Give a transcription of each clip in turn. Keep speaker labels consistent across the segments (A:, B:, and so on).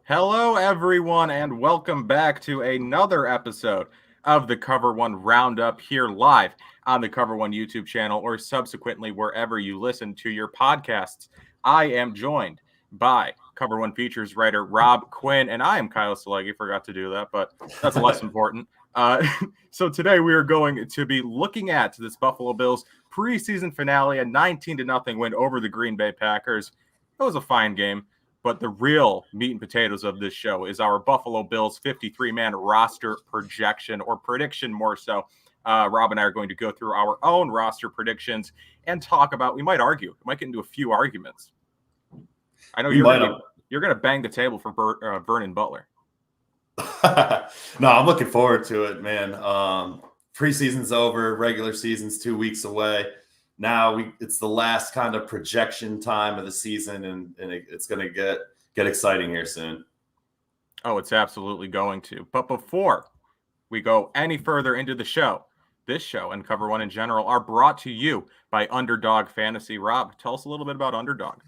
A: Hello, everyone, and welcome back to another episode of the Cover One Roundup here live on the Cover One YouTube channel or subsequently wherever you listen to your podcasts. I am joined by Cover One Features writer Rob Quinn, and I am Kyle Silagyi. Forgot to do that, but that's less important. So today we are going to be looking at this Buffalo Bills preseason finale, a 19-0 win over the Green Bay Packers. It was a fine game. But the real meat and potatoes of this show is our Buffalo Bills 53-man roster projection, or prediction more so. Rob and I are going to go through our own roster predictions and talk about, we might argue, we might get into a few arguments. I know you're going to bang the table for Vernon Butler.
B: No, I'm looking forward to it, man. Preseason's over, regular season's 2 weeks away. Now it's the last kind of projection time of the season, and it's going to get exciting here soon.
A: Oh, it's absolutely going to. But before we go any further into the show, this show and Cover One in general are brought to you by Underdog Fantasy. Rob, tell us a little bit about Underdog.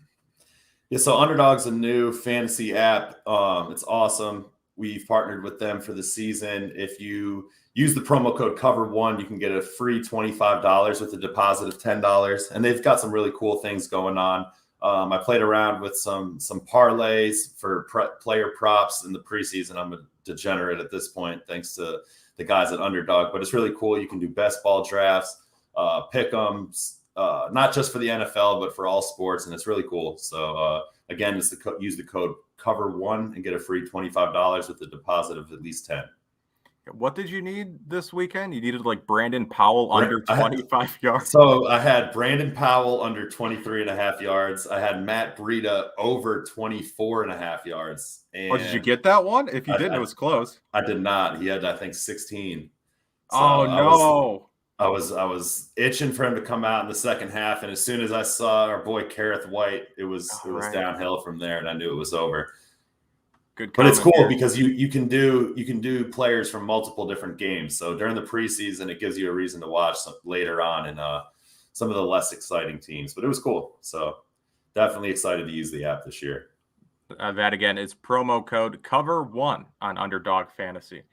B: Yeah, so Underdog's a new fantasy app. It's awesome. We've partnered with them for the season. If you use the promo code COVER1, you can get a free $25 with a deposit of $10. And they've got some really cool things going on. I played around with some parlays for player props in the preseason. I'm a degenerate at this point, thanks to the guys at Underdog. But it's really cool. You can do best ball drafts, pick-ems, not just for the NFL, but for all sports. And it's really cool. So, again, it's use the code COVER1 and get a free $25 with a deposit of at least $10.
A: What did you need this weekend? You needed like Brandon Powell under 25 yards.
B: So I had Brandon Powell under 23.5 yards. I had Matt Breida over 24.5 yards.
A: And did you get that one? If you didn't, it was close.
B: I did not. He had, I think, 16.
A: So oh no.
B: I was itching for him to come out in the second half, and as soon as I saw our boy Kaiir White, it was downhill from there, and I knew it was over.
A: Good,
B: but it's cool because you can do players from multiple different games. So during the preseason, it gives you a reason to watch later on in some of the less exciting teams. But it was cool. So definitely excited to use the app this year.
A: That again is promo code COVER1 on Underdog Fantasy.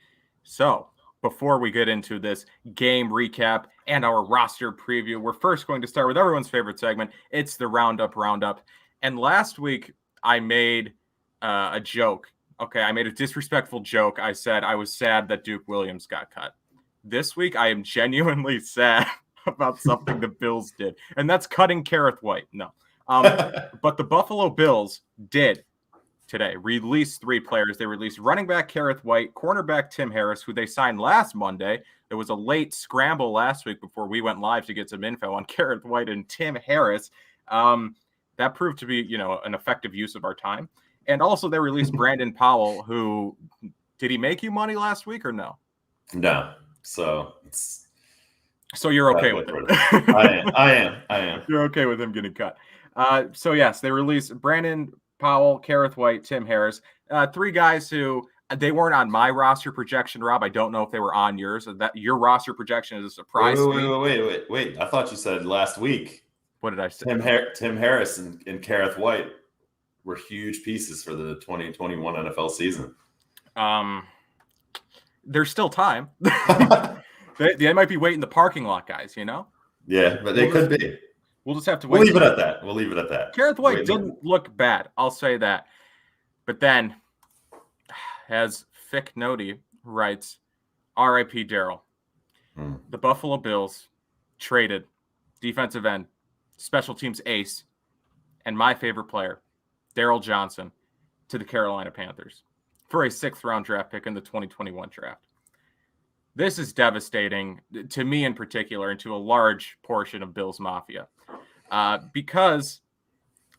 A: So before we get into this game recap and our roster preview, we're first going to start with everyone's favorite segment. It's the Roundup. And last week I made a joke. Okay, I made a disrespectful joke. I said I was sad that Duke Williams got cut. This week, I am genuinely sad about something the Bills did, and that's cutting Kaiir White. No. But the Buffalo Bills did today release 3 players. They released running back Kaiir White, cornerback Tim Harris, who they signed last Monday. There was a late scramble last week before we went live to get some info on Kaiir White and Tim Harris. That proved to be, an effective use of our time. And also they released Brandon Powell, who did he make you money last week or no?
B: No. So
A: you're okay with it.
B: I am.
A: You're okay with him getting cut. So yes, they released Brandon Powell, Kaiir White, Tim Harris, 3 guys who they weren't on my roster projection, Rob. I don't know if they were on yours. That your roster projection is a surprise.
B: Wait. I thought you said last week.
A: What did I say?
B: Tim Harris and Kaiir White were huge pieces for the 2021 NFL season.
A: There's still time. they might be waiting the parking lot, guys,
B: Yeah, but they could be.
A: We'll just have to wait.
B: We'll leave it at that.
A: Kaiir White didn't look bad. I'll say that. But then, as Fick Noti writes, R.I.P. Daryl. The Buffalo Bills traded defensive end, special teams ace, and my favorite player, Daryl Johnson, to the Carolina Panthers for a 6th-round draft pick in the 2021 draft. This is devastating to me in particular and to a large portion of Bills Mafia. Because,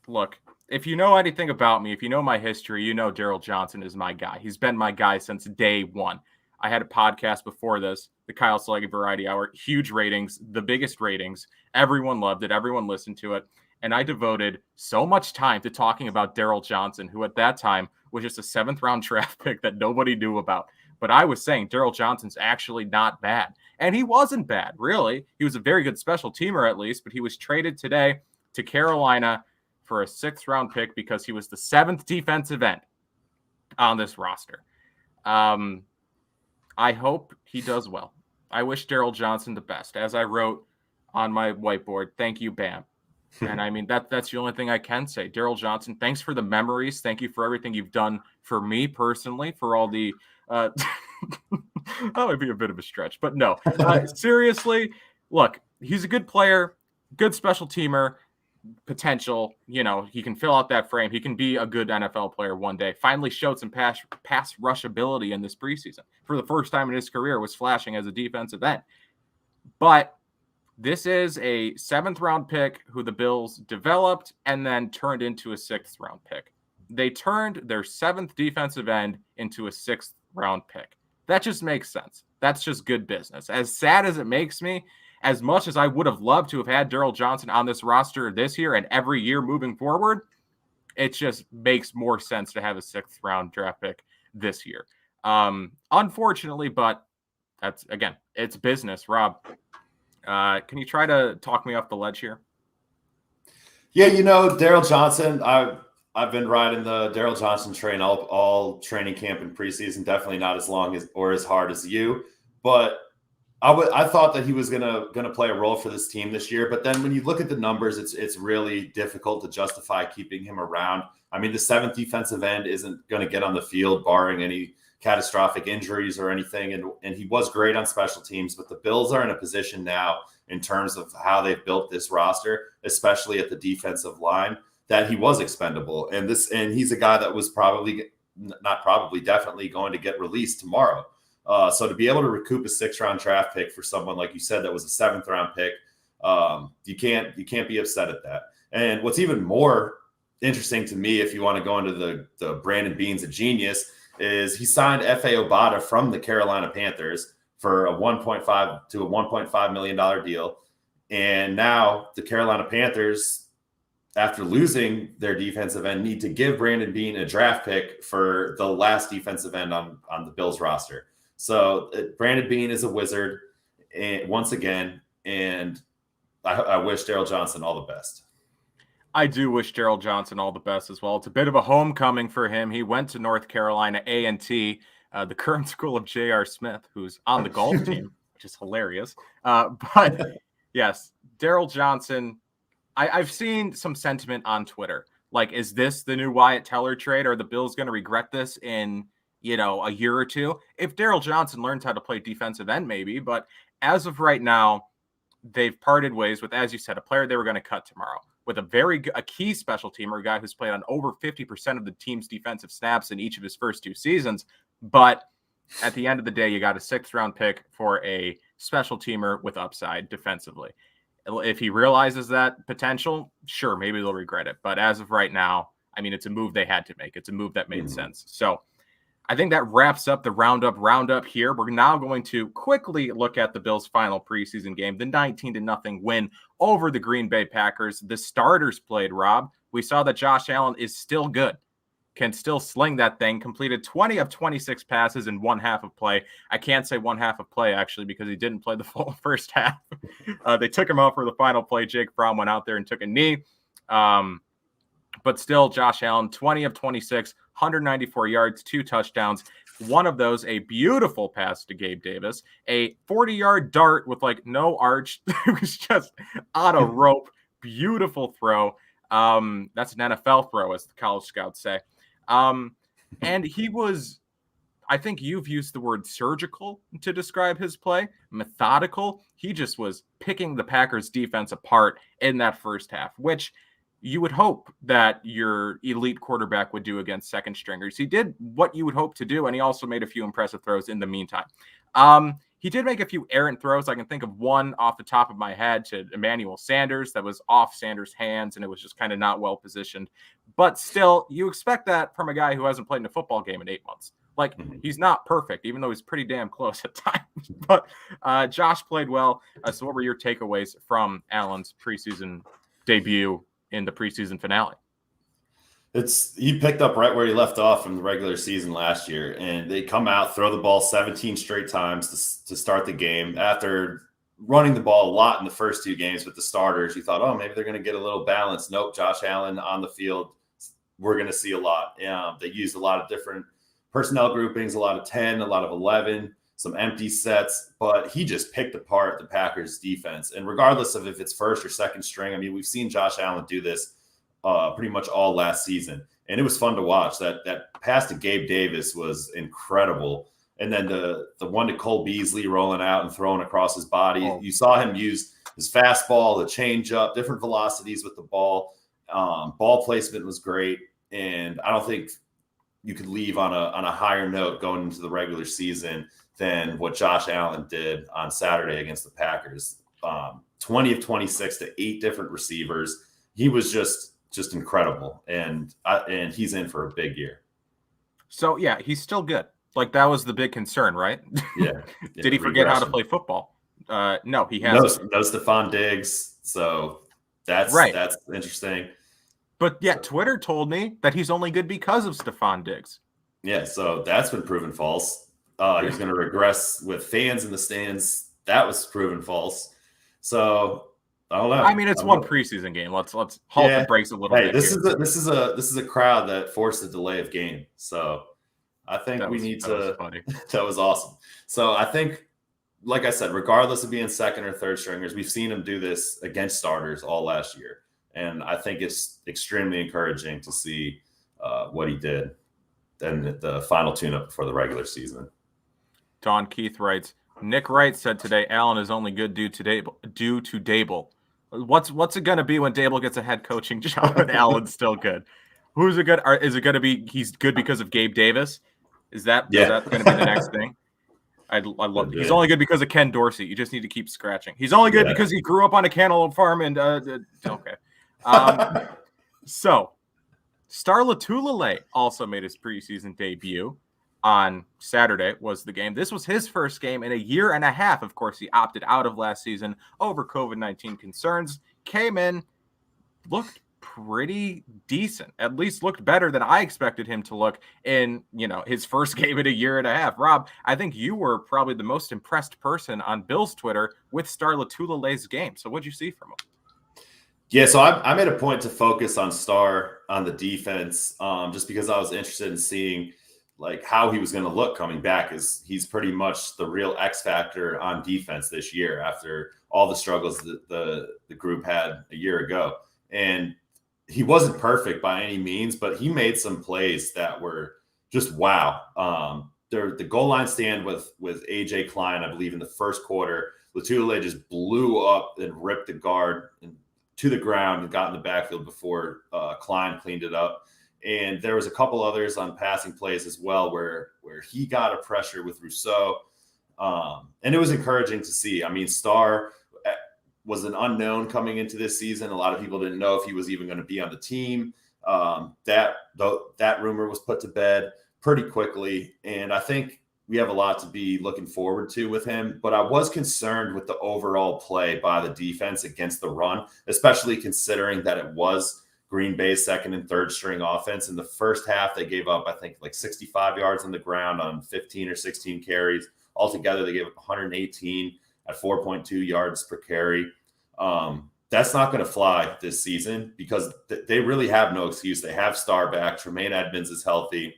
A: look, if you know anything about me, if you know my history, you know Daryl Johnson is my guy. He's been my guy since day one. I had a podcast before this, the Kyle Silagyi Variety Hour, huge ratings, the biggest ratings. Everyone loved it. Everyone listened to it. And I devoted so much time to talking about Daryl Johnson, who at that time was just a 7th-round draft pick that nobody knew about. But I was saying Daryl Johnson's actually not bad. And he wasn't bad, really. He was a very good special teamer at least, but he was traded today to Carolina for a 6th-round pick because he was the 7th defensive end. on this roster. I hope he does well. I wish Daryl Johnson the best. As I wrote on my whiteboard, thank you, Bam. And I mean, that's the only thing I can say. Daryl Johnson, thanks for the memories. Thank you for everything you've done for me personally, for all the that would be a bit of a stretch, but no. Seriously, look, he's a good player, good special teamer, potential. You know, he can fill out that frame. He can be a good NFL player one day. Finally showed some pass rush ability in this preseason. For the first time in his career, was flashing as a defensive end. But this is a 7th-round pick who the Bills developed and then turned into a 6th-round pick. They turned their 7th defensive end into a 6th-round pick. That just makes sense. That's just good business. As sad as it makes me, as much as I would have loved to have had Daryl Johnson on this roster this year and every year moving forward, it just makes more sense to have a 6th-round draft pick this year. Unfortunately, but that's, again, it's business. Rob, can you try to talk me off the ledge here?
B: Yeah, you know, Daryl Johnson, I've been riding the Daryl Johnson train all training camp and preseason, definitely not as long as or as hard as you, but I thought that he was gonna play a role for this team this year. But then when you look at the numbers, it's really difficult to justify keeping him around. I mean, the 7th defensive end isn't going to get on the field barring any catastrophic injuries or anything. And he was great on special teams, but the Bills are in a position now in terms of how they've built this roster, especially at the defensive line, that he was expendable. And he's a guy that was definitely going to get released tomorrow. So to be able to recoup a 6th-round draft pick for someone, like you said, that was a 7th-round pick, you can't be upset at that. And what's even more interesting to me, if you want to go into the Brandon Beane's a genius, is he signed F.A. Obata from the Carolina Panthers for a $1.5 million deal. And now the Carolina Panthers, after losing their defensive end, need to give Brandon Beane a draft pick for the last defensive end on the Bills roster. So Brandon Beane is a wizard once again, and I wish Daryl Johnson all the best.
A: I do wish Daryl Johnson all the best as well. It's a bit of a homecoming for him. He went to North Carolina A&T, the current school of J.R. Smith, who's on the golf team, which is hilarious. But yes, Daryl Johnson, I've seen some sentiment on Twitter. Like, is this the new Wyatt Teller trade? Are the Bills going to regret this in, a year or two? If Daryl Johnson learns how to play defensive end, maybe. But as of right now, they've parted ways with, as you said, a player they were going to cut tomorrow, with a key special teamer, a guy who's played on over 50% of the team's defensive snaps in each of his first 2 seasons. But at the end of the day, you got a 6th-round pick for a special teamer with upside defensively. If he realizes that potential, sure, maybe they'll regret it. But as of right now, I mean, it's a move they had to make. It's a move that made sense. So I think that wraps up the Roundup here. We're now going to quickly look at the Bills' final preseason game, the 19-0 win over the Green Bay Packers. The starters played, Rob. We saw that Josh Allen is still good, can still sling that thing, completed 20 of 26 passes in one half of play. I can't say one half of play, actually, because he didn't play the full first half. They took him out for the final play. Jake Fromm went out there and took a knee. But still, Josh Allen, 20 of 26, 194 yards, 2 touchdowns. One of those, a beautiful pass to Gabe Davis, a 40-yard dart with no arch. It was just on a rope. Beautiful throw. That's an NFL throw, as the college scouts say. And he was, I think you've used the word surgical to describe his play, methodical. He just was picking the Packers defense apart in that first half, which you would hope that your elite quarterback would do against second stringers. He did what you would hope to do, and he also made a few impressive throws in the meantime. He did make a few errant throws. I can think of one off the top of my head to Emmanuel Sanders that was off Sanders' hands, and it was just kind of not well positioned. But still, you expect that from a guy who hasn't played in a football game in 8 months. He's not perfect, even though he's pretty damn close at times. But Josh played well. So what were your takeaways from Allen's preseason debut in the preseason finale?
B: He picked up right where he left off from the regular season last year, and they come out, throw the ball 17 straight times to start the game. After running the ball a lot in the first 2 games with the starters, you thought, maybe they're going to get a little balance. Nope, Josh Allen on the field, we're going to see a lot. They used a lot of different personnel groupings, a lot of 10, a lot of 11, some empty sets, but he just picked apart the Packers defense. And regardless of if it's first or second string, I mean, we've seen Josh Allen do this pretty much all last season. And it was fun to watch. That pass to Gabe Davis was incredible. And then the one to Cole Beasley rolling out and throwing across his body.
A: Oh.
B: You saw him use his fastball, the changeup, different velocities with the ball. Ball placement was great. And I don't think you could leave on a higher note going into the regular season than what Josh Allen did on Saturday against the Packers. 20 of 26 to 8 different receivers. He was just incredible, and he's in for a big year.
A: So yeah, he's still good. Like that was the big concern, right?
B: Yeah.
A: Did he forget how to play football? No, he hasn't.
B: No Stephon Diggs. So that's
A: right.
B: That's interesting.
A: But yeah, Twitter told me that he's only good because of Stephon Diggs.
B: Yeah, so that's been proven false. He's going to regress with fans in the stands. That was proven false. So I don't know.
A: I mean, it's one preseason game. Let's halt the brakes a little bit.
B: This is a crowd that forced a delay of game. So I think we need to. That was awesome. So I think, like I said, regardless of being second or third stringers, we've seen him do this against starters all last year, and I think it's extremely encouraging to see what he did in the final tune-up before the regular season.
A: Don Keith writes, Nick Wright said today Allen is only good due to Dable. What's it going to be when Dable gets a head coaching job and Allen's still good? Who's it good? Is it going to be he's good because of Gabe Davis? Is that going to be the next thing? I love it. He's only good because of Ken Dorsey. You just need to keep scratching. He's only good because he grew up on a cantaloupe farm and okay. So Star Lotulelei also made his preseason debut on Saturday was the game. This was his first game in a year and a half. Of course, he opted out of last season over COVID-19 concerns. Came in, looked pretty decent. At least looked better than I expected him to look in, his first game in a year and a half. Rob, I think you were probably the most impressed person on Bill's Twitter with Star Lotulelei's game. So what'd you see from him?
B: Yeah, so I made a point to focus on Star on the defense, just because I was interested in seeing like how he was going to look coming back. Is he's pretty much the real X factor on defense this year after all the struggles that the group had a year ago. And he wasn't perfect by any means, but he made some plays that were just wow. The goal line stand with AJ Klein, I believe in the first quarter, Lotulelei just blew up and ripped the guard to the ground and got in the backfield before Klein cleaned it up. And there was a couple others on passing plays as well where he got a pressure with Rousseau. And it was encouraging to see. I mean, Star was an unknown coming into this season. A lot of people didn't know if he was even going to be on the team. That rumor was put to bed pretty quickly. And I think we have a lot to be looking forward to with him. But I was concerned with the overall play by the defense against the run, especially considering that it was Green Bay's second and third string offense. In the first half, they gave up, I think, like 65 yards on the ground on 15 or 16 carries. Altogether, they gave up 118 at 4.2 yards per carry. That's not going to fly this season because they really have no excuse. They have Star back. Tremaine Edmonds is healthy.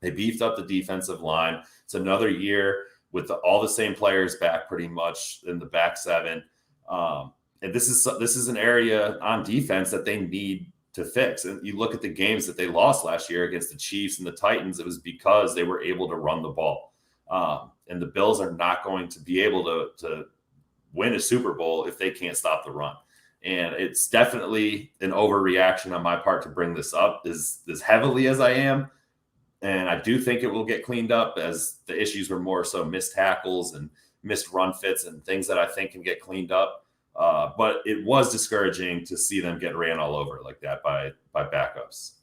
B: They beefed up the defensive line. It's another year with all the same players back pretty much in the back seven. And this is an area on defense that they need to fix. And you look at the games that they lost last year against the Chiefs and the Titans, it was because they were able to run the ball. And the Bills are not going to be able to win a Super Bowl if they can't stop the run. And it's definitely an overreaction on my part to bring this up as heavily as I am. And I do think it will get cleaned up, as the issues were more so missed tackles and missed run fits and things that I think can get cleaned up. But it was discouraging to see them get ran all over like that by backups.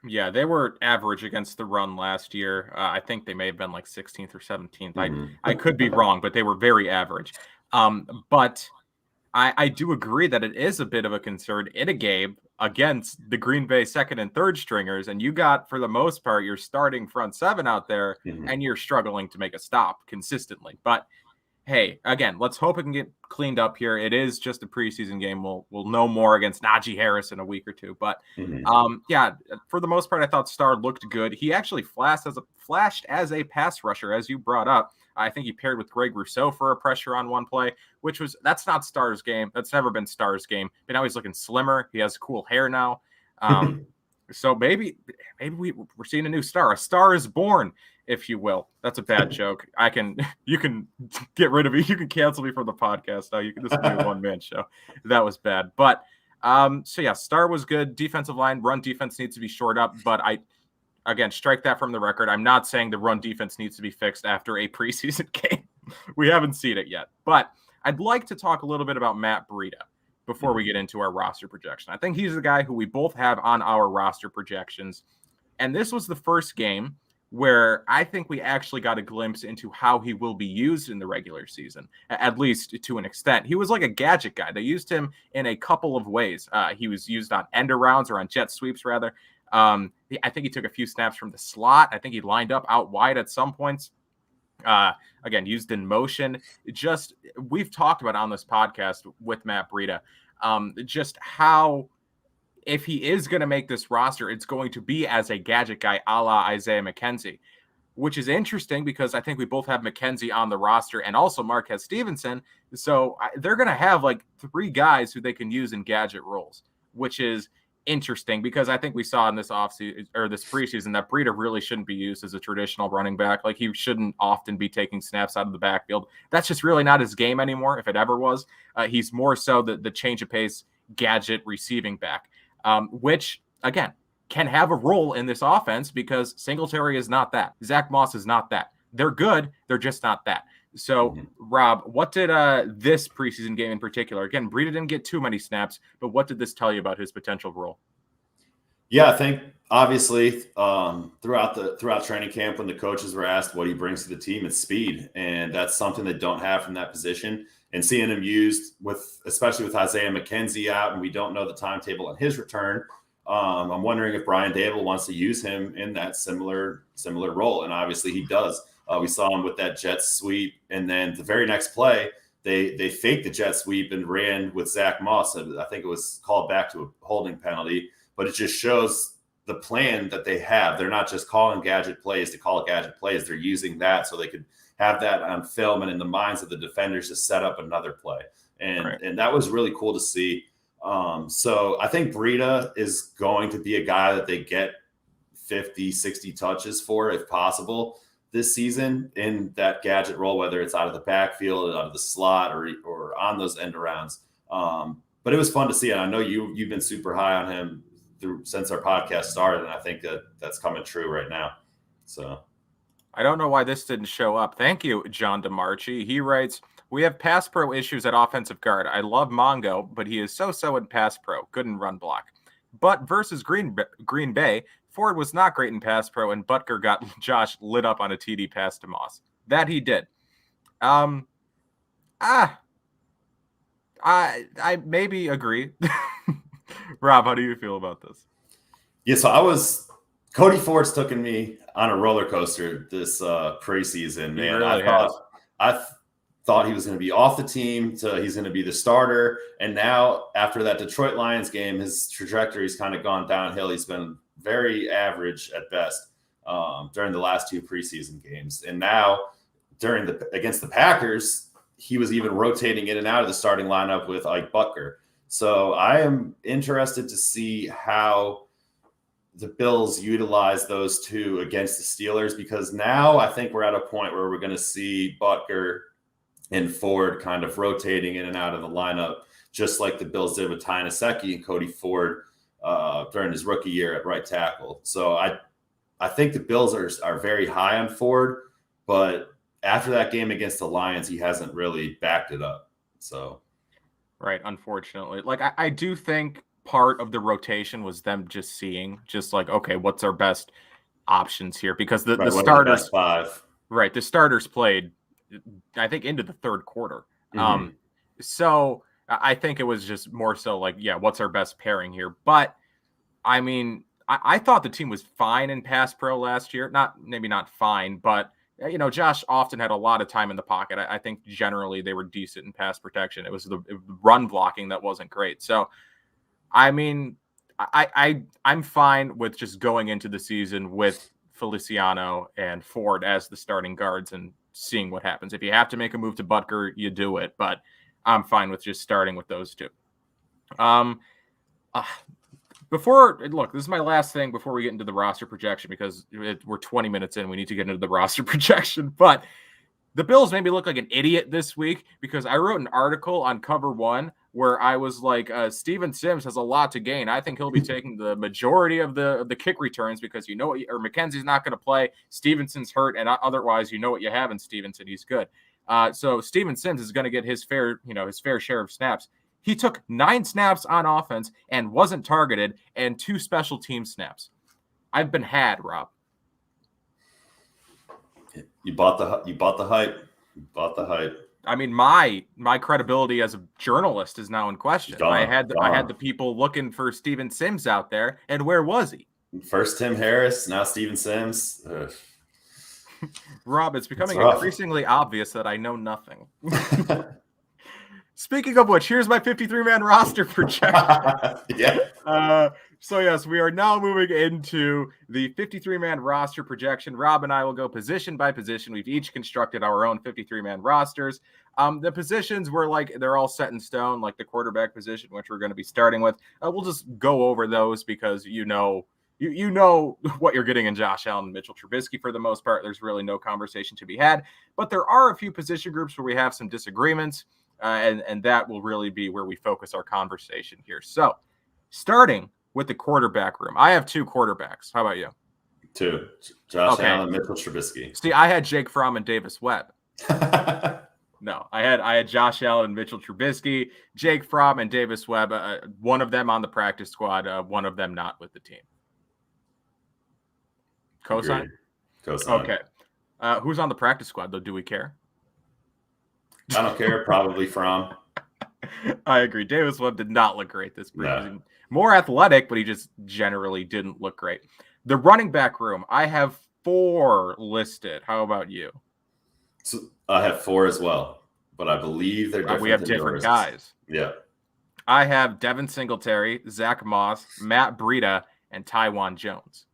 A: Yeah, they were average against the run last year. I think they may have been like 16th or 17th. Mm-hmm. I could be wrong, but they were very average. But I do agree that it is a bit of a concern in a game against the Green Bay second and third stringers. And you got, for the most part, your starting front seven out there, mm-hmm. and you're struggling to make a stop consistently. But hey, again, let's hope it can get cleaned up here. It is just a preseason game. We'll know more against Najee Harris in a week or two. But yeah, for the most part, I thought Starr looked good. He actually flashed as a pass rusher, as you brought up. I think he paired with Greg Rousseau for a pressure on one play, that's not Starr's game. That's never been Starr's game. But now he's looking slimmer. He has cool hair now. So maybe we're seeing a new Starr. A Starr is born, if you will. That's a bad joke. You can get rid of me. You can cancel me from the podcast now. This will be a one-man show. That was bad. But so yeah, Starr was good. Defensive line, run defense needs to be shored up. But again, strike that from the record. I'm not saying the run defense needs to be fixed after a preseason game. We haven't seen it yet. But I'd like to talk a little bit about Matt Breida before we get into our roster projection. I think he's the guy who we both have on our roster projections. And this was the first game where I think we actually got a glimpse into how he will be used in the regular season, at least to an extent. He was like a gadget guy. They used him in a couple of ways. He was used on end arounds or on jet sweeps, rather. I think he took a few snaps from the slot. I think he lined up out wide at some points. Again, used in motion. We've talked about on this podcast with Matt Breida, just how if he is going to make this roster, it's going to be as a gadget guy a la Isaiah McKenzie, which is interesting because I think we both have McKenzie on the roster and also Marquez Stevenson. So they're going to have like 3 guys who they can use in gadget roles, which is interesting because I think we saw in this offseason or this preseason that Breida really shouldn't be used as a traditional running back. Like he shouldn't often be taking snaps out of the backfield. That's just really not his game anymore. If it ever was, he's more so the change of pace gadget receiving back, which again can have a role in this offense because Singletary is not that. Zach Moss is not that. They're good. They're just not that. So, Rob, what did this preseason game in particular? Again, Breida didn't get too many snaps, but what did this tell you about his potential role?
B: Yeah, I think obviously throughout training camp when the coaches were asked what he brings to the team, it's speed, and that's something they don't have from that position. And seeing him used especially with Isaiah McKenzie out, and we don't know the timetable on his return. I'm wondering if Brian Daboll wants to use him in that similar role, and obviously he does. We saw him with that jet sweep, and then the very next play, they faked the jet sweep and ran with Zach Moss. And I think it was called back to a holding penalty, but it just shows the plan that they have. They're not just calling gadget plays to call gadget plays. They're using that so they could have that on film and in the minds of the defenders to set up another play. And that was really cool to see. So I think Breida is going to be a guy that they get 50, 60 touches for if possible this season in that gadget role, whether it's out of the backfield, out of the slot, or on those end arounds. But it was fun to see. And I know you've been super high on him since our podcast started. And I think that's coming true right now. So
A: I don't know why this didn't show up. Thank you, John DeMarchi. He writes, we have pass pro issues at offensive guard. I love Mongo, but he is so-so in pass pro. Good in run block. But versus Green Bay, Ford was not great in pass pro, and Butker got Josh lit up on a TD pass to Moss. That he did. I maybe agree. Rob, how do you feel about this?
B: Yeah, so Cody Ford's taken me on a roller coaster this preseason, man.
A: Really
B: I thought he was going to be off the team to he's going to be the starter. And now after that Detroit Lions game, his trajectory's kind of gone downhill. He's been very average at best during the last 2 preseason games. And now against the Packers, he was even rotating in and out of the starting lineup with Ike Butker. So I am interested to see how the Bills utilize those 2 against the Steelers, because now I think we're at a point where we're going to see Butker and Ford kind of rotating in and out of the lineup, just like the Bills did with Ty Nsekhe and Cody Ford during his rookie year at right tackle. So I think the Bills are very high on Ford, but after that game against the Lions, he hasn't really backed it up. So,
A: right, unfortunately. Like I do think part of the rotation was them just seeing, like, okay, what's our best options here? Because the starters,
B: the 5.
A: Right, the starters played, I think, into the third quarter.
B: Mm-hmm.
A: So I think it was just more so like, yeah, what's our best pairing here? But I mean, I thought the team was fine in pass pro last year. Maybe not fine, but Josh often had a lot of time in the pocket. I think generally they were decent in pass protection. It was the run blocking that wasn't great. So, I mean, I'm fine with just going into the season with Feliciano and Ford as the starting guards and seeing what happens. If you have to make a move to Butker, you do it. But I'm fine with just starting with those two. This is my last thing before we get into the roster projection, because we're 20 minutes in. We need to get into the roster projection. But the Bills made me look like an idiot this week because I wrote an article on Cover One where I was like, Steven Sims has a lot to gain. I think he'll be taking the majority of the kick returns because McKenzie's not going to play. Stevenson's hurt, and otherwise, what you have in Stevenson. He's good. So Steven Sims is going to get his fair share of snaps. He took 9 snaps on offense and wasn't targeted, and 2 special team snaps. I've been had, Rob.
B: You bought the hype. You bought the hype.
A: I mean, my credibility as a journalist is now in question. I had the people looking for Steven Sims out there, and where was he?
B: First Tim Harris, now Steven Sims. Ugh.
A: Rob, it's becoming increasingly obvious that I know nothing. Speaking of which, here's my 53-man roster projection.
B: Yeah.
A: So, yes, we are now moving into the 53-man roster projection. Rob and I will go position by position. We've each constructed our own 53-man rosters. The positions were they're all set in stone, like the quarterback position, which we're going to be starting with. We'll just go over those because you know what you're getting in Josh Allen and Mitchell Trubisky for the most part. There's really no conversation to be had. But there are a few position groups where we have some disagreements. And that will really be where we focus our conversation here. So, starting with the quarterback room, I have 2 quarterbacks. How about you?
B: 2. Josh Allen, Mitchell Trubisky.
A: See, I had Jake Fromm and Davis Webb. No, I had Josh Allen and Mitchell Trubisky, Jake Fromm and Davis Webb. One of them on the practice squad, one of them not with the team. Cosign?
B: Cosign.
A: Okay. Who's on the practice squad, though? Do we care?
B: I don't care. Probably Fromm.
A: I agree. Davis Webb did not look great this preseason.
B: No.
A: More athletic, but he just generally didn't look great. The running back room, I have 4 listed. How about you?
B: So I have 4 as well, but I believe they're different.
A: We have different guys.
B: Yeah.
A: I have Devin Singletary, Zach Moss, Matt Breida, and Taiwan Jones.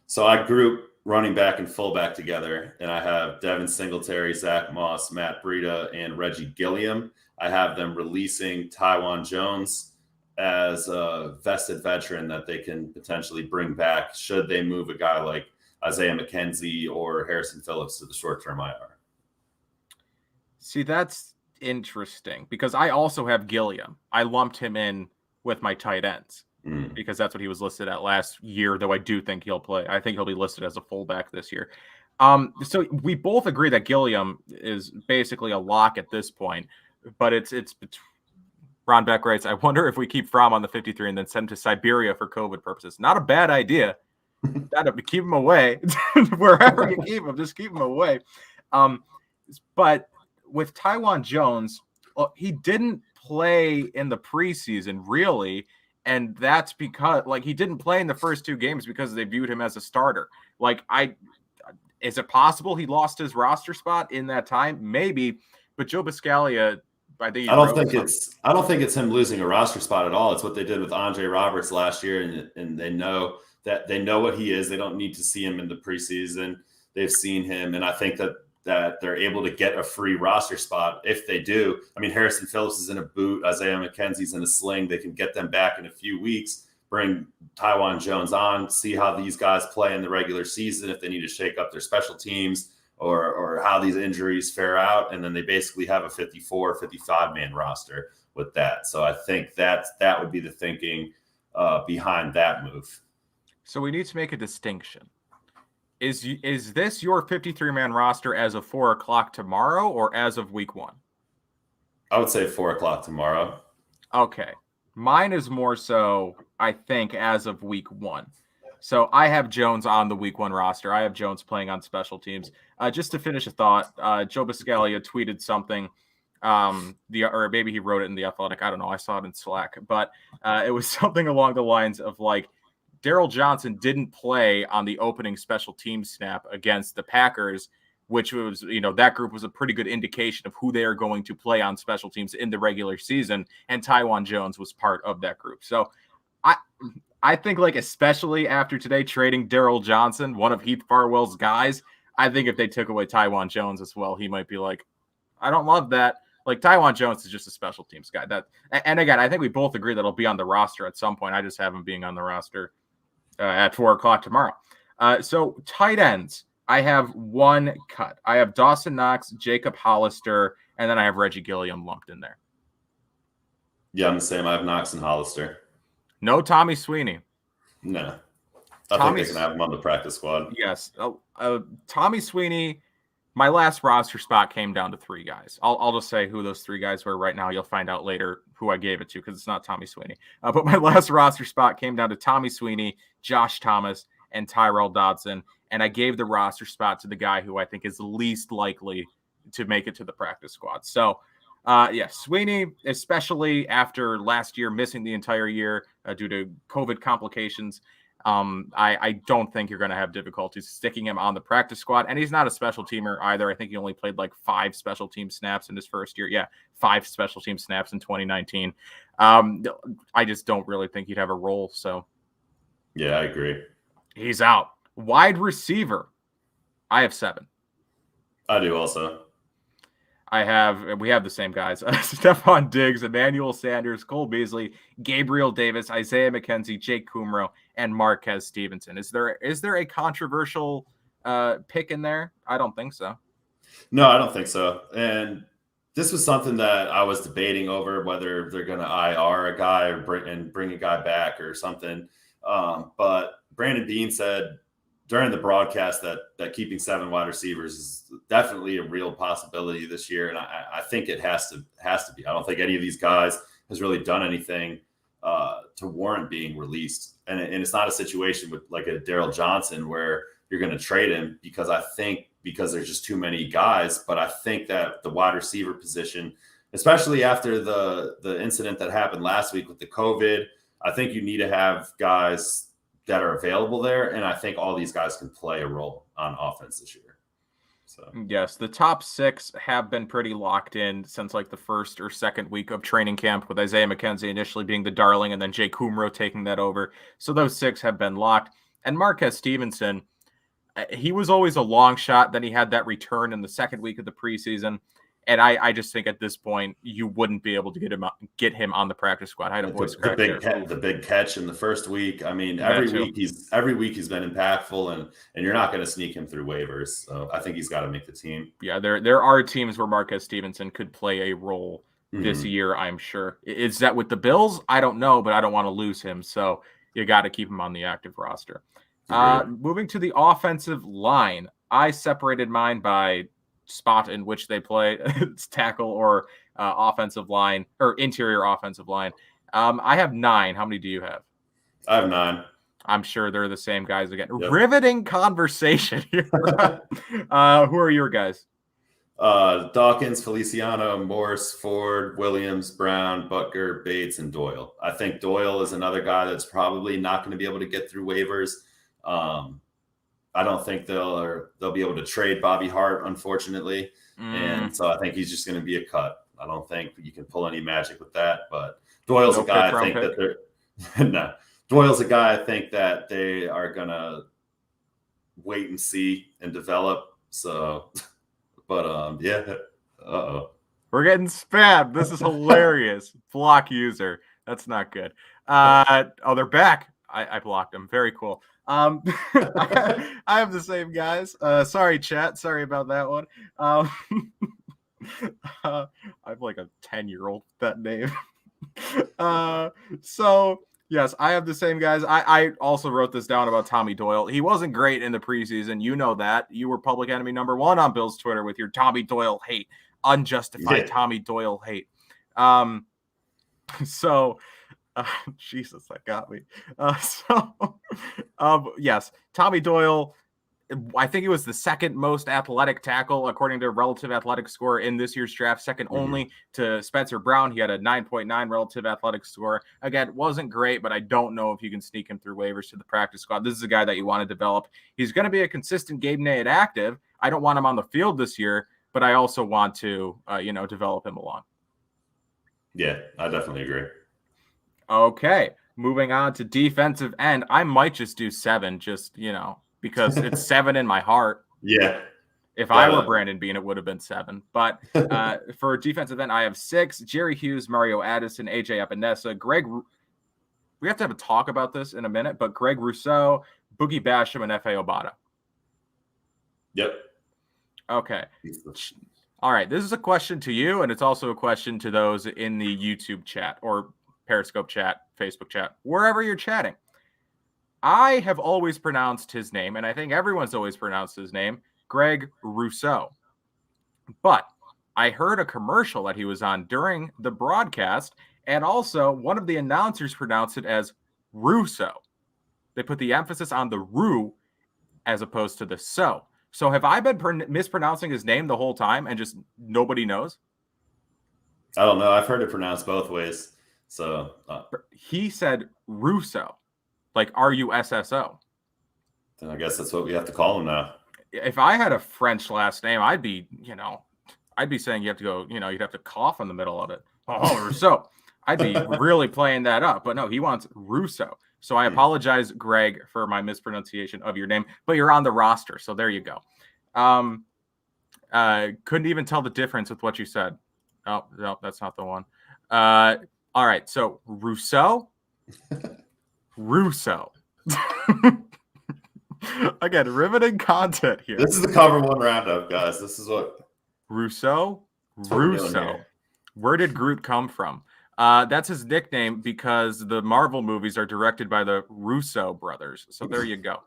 B: So I group running back and fullback together, and I have Devin Singletary, Zach Moss, Matt Breida, and Reggie Gilliam. I have them releasing Taiwan Jones as a vested veteran that they can potentially bring back should they move a guy like Isaiah McKenzie or Harrison Phillips to the short-term IR. See,
A: that's interesting because I also have Gilliam. I lumped him in with my tight ends. Because that's what he was listed at last year, though I do think he'll play. I think he'll be listed as a fullback this year. So we both agree that Gilliam is basically a lock at this point, but it's Ron Beck writes, I wonder if we keep Fromm on the 53 and then send him to Siberia for COVID purposes. Not a bad idea. That'd keep him away. Wherever you keep him, just keep him away. But with Taiwan Jones, he didn't play in the preseason, really. And that's because, he didn't play in the first 2 games because they viewed him as a starter. Is it possible he lost his roster spot in that time? Maybe. But Joe Buscaglia, I don't
B: think it's him losing a roster spot at all. It's what they did with Andre Roberts last year, and they know what he is. They don't need to see him in the preseason. They've seen him, and I think that they're able to get a free roster spot if they do. I mean, Harrison Phillips is in a boot. Isaiah McKenzie's in a sling. They can get them back in a few weeks, bring Taiwan Jones on, see how these guys play in the regular season, if they need to shake up their special teams or how these injuries fare out. And then they basically have a 54, 55-man roster with that. So I think that would be the thinking behind that move.
A: So we need to make a distinction. Is this your 53-man roster as of 4:00 tomorrow or as of week 1?
B: I would say 4:00 tomorrow.
A: Okay. Mine is more so, I think, as of week 1. So I have Jones on the week 1 roster. I have Jones playing on special teams. Just to finish a thought, Joe Buscaglia tweeted something, or maybe he wrote it in The Athletic. I don't know. I saw it in Slack. But it was something along the lines of Daryl Johnson didn't play on the opening special team snap against the Packers, which was, that group was a pretty good indication of who they are going to play on special teams in the regular season. And Taiwan Jones was part of that group. So I think, like, especially after today trading Daryl Johnson, one of Heath Farwell's guys, I think if they took away Taiwan Jones as well, he might be like, I don't love that. Like, Taiwan Jones is just a special teams guy. And again, I think we both agree that he'll be on the roster at some point. I just have him being on the roster at 4:00 tomorrow. So tight ends, I have one cut. I have Dawson Knox, Jacob Hollister, and then I have Reggie Gilliam lumped in there.
B: Yeah, I'm the same. I have Knox and Hollister.
A: No Tommy Sweeney.
B: No. I think they can have him on the practice squad.
A: Yes. Tommy Sweeney, my last roster spot came down to 3 guys. I'll just say who those 3 guys were right now. You'll find out later who I gave it to because it's not Tommy Sweeney. But my last roster spot came down to Tommy Sweeney, Josh Thomas, and Tyrell Dodson. And I gave the roster spot to the guy who I think is least likely to make it to the practice squad. So, Sweeney, especially after last year missing the entire year due to COVID complications, I don't think you're going to have difficulties sticking him on the practice squad. And he's not a special teamer either. I think he only played like 5 special team snaps in his first year. Yeah, 5 special team snaps in 2019. I just don't really think he'd have a role. So,
B: yeah, I agree.
A: He's out. Wide receiver, I have 7.
B: I do also.
A: We have the same guys. Stephon Diggs, Emmanuel Sanders, Cole Beasley, Gabriel Davis, Isaiah McKenzie, Jake Kumro, and Marquez Stevenson. Is there a controversial pick in there? I don't think so.
B: No, I don't think so. And this was something that I was debating over whether they're going to IR a guy and bring a guy back or something. But Brandon Beane said during the broadcast that keeping 7 wide receivers is definitely a real possibility this year. And I think it has to be. I don't think any of these guys has really done anything to warrant being released. And it's not a situation with like a Daryl Johnson where you're going to trade him because there's just too many guys. But I think that the wide receiver position, especially after the incident that happened last week with the COVID, I think you need to have guys that are available there. And I think all these guys can play a role on offense this year. So
A: yes, the top 6 have been pretty locked in since like the first or second week of training camp, with Isaiah McKenzie initially being the darling and then Jake Kumro taking that over. So those 6 have been locked. And Marquez Stevenson, he was always a long shot. Then he had that return in the second week of the preseason. And I just think at this point you wouldn't be able to get him on the practice squad. I had a voice crack there.
B: The big catch in the first week. I mean, every week he's been impactful, and you're not going to sneak him through waivers. So I think he's got to make the team.
A: Yeah, there are teams where Marquez Stevenson could play a role this year, I'm sure. Is that with the Bills? I don't know, but I don't want to lose him. So you got to keep him on the active roster. Moving to the offensive line, I separated mine by spot in which they play. It's tackle or offensive line or interior offensive line. I have 9. How many do you have?
B: I have 9.
A: I'm sure they're the same guys again.
B: Yep.
A: Riveting conversation here. Who are your guys?
B: Dawkins, Feliciano, Morse, Ford, Williams, Brown, Butker, Bates, and Doyle. I think Doyle is another guy that's probably not going to be able to get through waivers. I don't think they'll be able to trade Bobby Hart, unfortunately. And so I think he's just going to be a cut. I don't think you can pull any magic with that. But Doyle's a guy I think that they're no. Doyle's a guy I think that they are going to wait and see and develop. So, but yeah. Uh-oh.
A: We're getting spammed. This is hilarious. Block user. That's not good. They're back. I blocked them. Very cool. I have the same guys. Sorry, chat. Sorry about that one. I'm like a 10-year-old that name. So yes, I have the same guys. I also wrote this down about Tommy Doyle. He wasn't great in the preseason. You know that. You were public enemy number 1 on Bill's Twitter with your Tommy Doyle hate, unjustified Tommy Doyle hate. Jesus, that got me. Yes, Tommy Doyle, I think he was the second most athletic tackle according to relative athletic score in this year's draft, second only to Spencer Brown. He had a 9.9 relative athletic score. Again, wasn't great, but I don't know if you can sneak him through waivers to the practice squad. This is a guy that you want to develop. He's going to be a consistent game day at active. I don't want him on the field this year, but I also want to, develop him along.
B: Yeah, I definitely agree.
A: Okay, moving on to defensive end. I might just do 7, because it's 7 in my heart.
B: Yeah.
A: If I were Brandon Beane, it would have been 7. But for defensive end, I have 6. Jerry Hughes, Mario Addison, AJ Epinesa, Greg. We have to have a talk about this in a minute, but Greg Rousseau, Boogie Basham, and F.A. Obata.
B: Yep.
A: Okay. All right. This is a question to you, and it's also a question to those in the YouTube chat or Periscope chat, Facebook chat, wherever you're chatting. I have always pronounced his name, and I think everyone's always pronounced his name, Greg Rousseau. But I heard a commercial that he was on during the broadcast, and also one of the announcers pronounced it as Russo. They put the emphasis on the Ru as opposed to the so. So have I been mispronouncing his name the whole time and just nobody knows?
B: I don't know. I've heard it pronounced both ways. So
A: he said Russo, like Russo.
B: Then I guess that's what we have to call him now.
A: If I had a French last name, I'd be saying you have to go, you'd have to cough in the middle of it. Oh, Rousseau. I'd be really playing that up. But no, he wants Russo. So I apologize, Greg, for my mispronunciation of your name, but you're on the roster. So there you go. Couldn't even tell the difference with what you said. Oh, no, that's not the one. All right. So Rousseau. Again, riveting content here.
B: This is the cover one roundup, guys. This is what
A: Rousseau. Where did Groot come from? That's his nickname because the Marvel movies are directed by the Russo brothers. So there you go.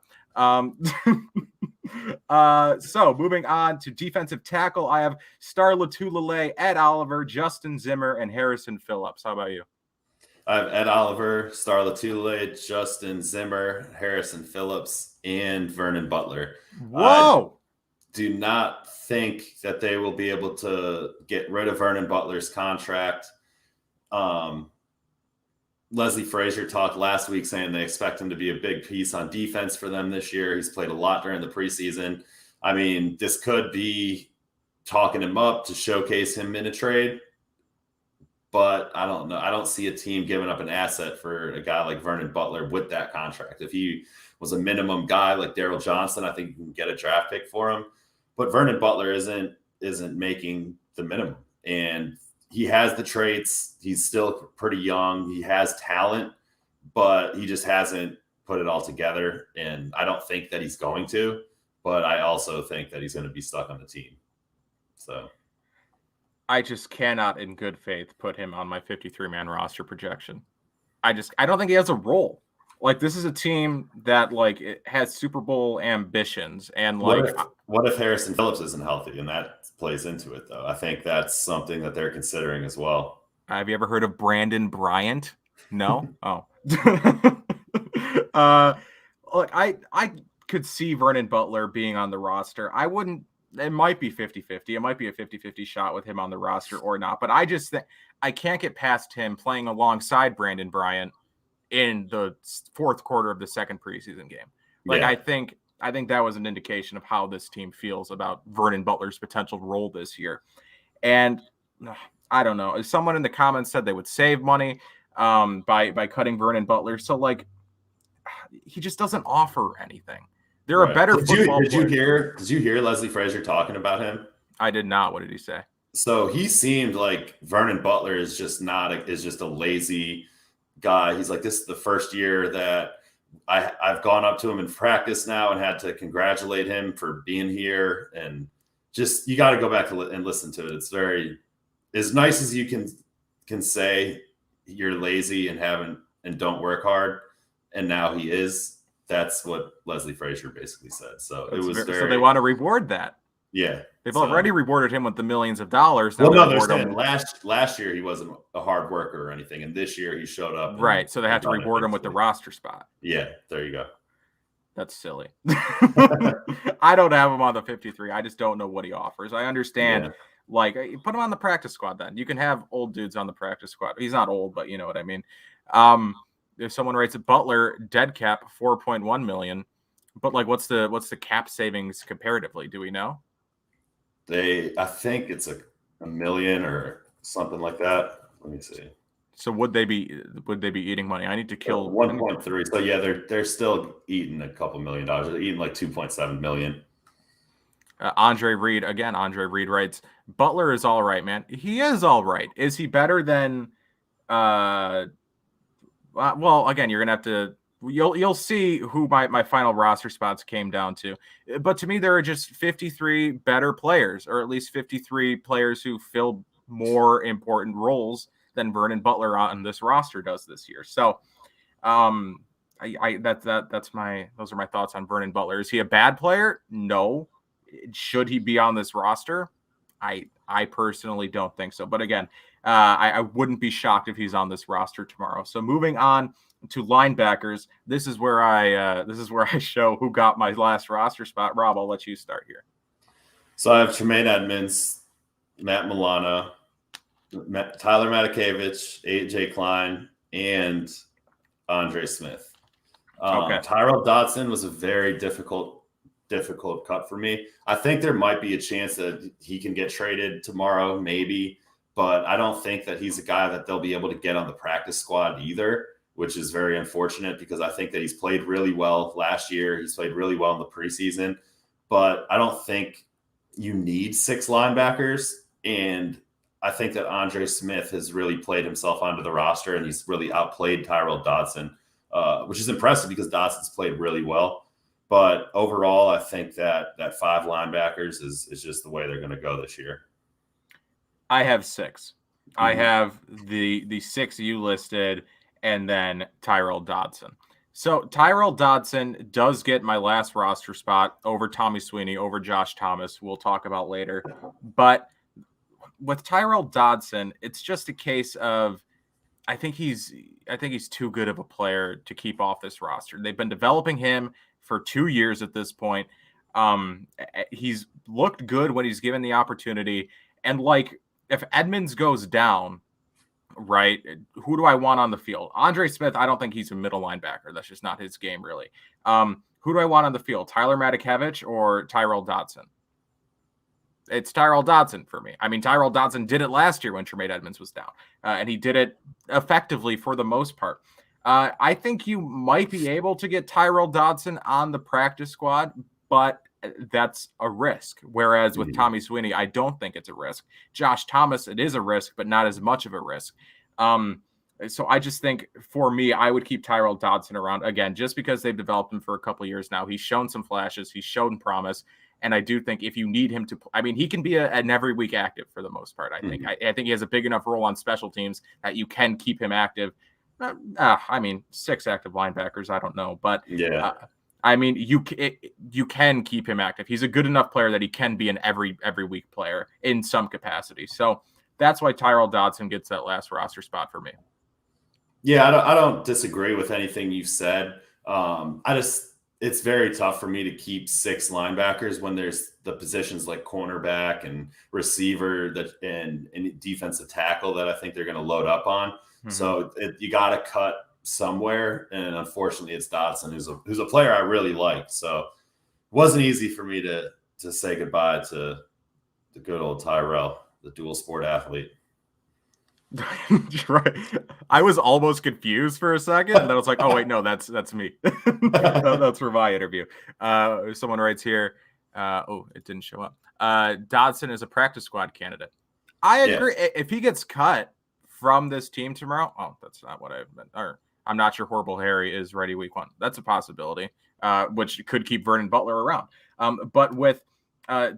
A: So moving on to defensive tackle, I have Star Lotulelei, Ed Oliver, Justin Zimmer, and Harrison Phillips. How about you?
B: I have Ed Oliver, Star Lotulelei, Justin Zimmer, Harrison Phillips, and Vernon Butler.
A: Whoa!
B: Do not think that they will be able to get rid of Vernon Butler's contract. Leslie Frazier talked last week saying they expect him to be a big piece on defense for them this year. He's played a lot during the preseason. I mean, this could be talking him up to showcase him in a trade, but I don't know. I don't see a team giving up an asset for a guy like Vernon Butler with that contract. If he was a minimum guy like Daryl Johnson, I think you can get a draft pick for him. But Vernon Butler isn't making the minimum, and he has the traits. He's still pretty young. He has talent, but he just hasn't put it all together. And I don't think that he's going to, but I also think that he's going to be stuck on the team. So
A: I just cannot in good faith put him on my 53-man roster projection. I don't think he has a role. Like, this is a team that it has Super Bowl ambitions, and
B: what if Harrison Phillips isn't healthy, and that plays into it, though? I think that's something that they're considering as well.
A: Have you ever heard of Brandon Bryant? No. Oh. Look, I could see Vernon Butler being on the roster. I wouldn't. It might be 50-50. It might be a 50-50 shot with him on the roster or not. But I just think I can't get past him playing alongside Brandon Bryant in the fourth quarter of the second preseason game. I think that was an indication of how this team feels about Vernon Butler's potential role this year. And I don't know. Someone in the comments said they would save money by cutting Vernon Butler. So he just doesn't offer anything. They're a better football player.
B: Did you hear Leslie Frazier talking about him?
A: I did not. What did he say?
B: So he seemed like Vernon Butler is just a lazy guy. He's like, this is the first year that I've gone up to him in practice now and had to congratulate him for being here. And just, you got to go back and listen to it. It's very, as nice as you can say you're lazy and don't work hard. And now he is. That's what Leslie Frazier basically said. So so
A: they want to reward that.
B: Yeah.
A: They've already rewarded him with the millions of dollars.
B: Well, no, they're saying last year he wasn't a hard worker or anything, and this year he showed up.
A: Right, so they have to reward him with the roster spot.
B: Yeah, there you go.
A: That's silly. I don't have him on the 53. I just don't know what he offers. I understand.
B: Yeah.
A: Like, put him on the practice squad then. You can have old dudes on the practice squad. He's not old, but you know what I mean. If someone writes it, Butler, dead cap, 4.1 million. But like, what's the cap savings comparatively? Do we know?
B: I think it's a million or something like that. Let me see.
A: So would they be eating money? I need to kill
B: 1.3. So yeah, they're still eating a couple $1 million. They're eating like 2.7 million.
A: Andre Reed writes, Butler is all right, man. He is all right. Is he better than? Well, again, you're gonna have to. You'll see who my final roster spots came down to. But to me, there are just 53 better players, or at least 53 players who fill more important roles than Vernon Butler on this roster does this year. So, those are my thoughts on Vernon Butler. Is he a bad player? No. Should he be on this roster? I personally don't think so. But again, I wouldn't be shocked if he's on this roster tomorrow. So moving on to linebackers, this is where I show who got my last roster spot. Rob, I'll let you start here.
B: So I have Tremaine Edmonds, Matt Milano, Tyler Matakevich, AJ Klein, and Andre Smith.
A: Okay.
B: Tyrell Dodson was a very difficult cut for me. I think there might be a chance that he can get traded tomorrow, maybe, but I don't think that he's a guy that they'll be able to get on the practice squad either, which is very unfortunate because I think that he's played really well last year. He's played really well in the preseason, but I don't think you need 6 linebackers. And I think that Andre Smith has really played himself onto the roster, and he's really outplayed Tyrell Dodson, which is impressive because Dodson's played really well. But overall, I think that 5 linebackers is just the way they're going to go this year.
A: I have 6. Mm-hmm. I have the 6 you listed, and then Tyrell Dodson. So Tyrell Dodson does get my last roster spot over Tommy Sweeney, over Josh Thomas, we'll talk about later. But with Tyrell Dodson, it's just a case of I think he's too good of a player to keep off this roster. They've been developing him for 2 years at this point. He's looked good when he's given the opportunity. And like, if Edmonds goes down, right, who do I want on the field? Andre Smith, I don't think he's a middle linebacker. That's just not his game, really. Who do I want on the field? Tyler Matakevich or Tyrell Dodson? It's Tyrell Dodson for me. I mean, Tyrell Dodson did it last year when Tremaine Edmonds was down, and he did it effectively for the most part. I think you might be able to get Tyrell Dodson on the practice squad, but that's a risk. Whereas with Tommy Sweeney, I don't think it's a risk. Josh Thomas, it is a risk, but not as much of a risk. So I just think for me, I would keep Tyrell Dodson around again, just because they've developed him for a couple of years now. He's shown some flashes. He's shown promise. And I do think if you need him to, I mean, he can be an every week active for the most part. I think. I think he has a big enough role on special teams that you can keep him active. I mean, 6 active linebackers, I don't know, but
B: yeah,
A: I mean, you can keep him active. He's a good enough player that he can be an every week player in some capacity. So that's why Tyrell Dodson gets that last roster spot for me.
B: Yeah, I don't disagree with anything you've said. It's very tough for me to keep 6 linebackers when there's the positions like cornerback and receiver and defensive tackle that I think they're going to load up on. Mm-hmm. So you got to cut somewhere, and unfortunately, it's Dodson, who's a player I really like. So it wasn't easy for me to say goodbye to the good old Tyrell, the dual sport athlete.
A: Right. I was almost confused for a second, and then I was like, "Oh wait, no, that's me. That's for my interview." Someone writes here. It didn't show up. Dodson is a practice squad candidate. I agree. Yeah. If he gets cut from this team tomorrow, that's not what I've meant. Or I'm not sure Horrible Harry is ready week 1. That's a possibility, which could keep Vernon Butler around. But with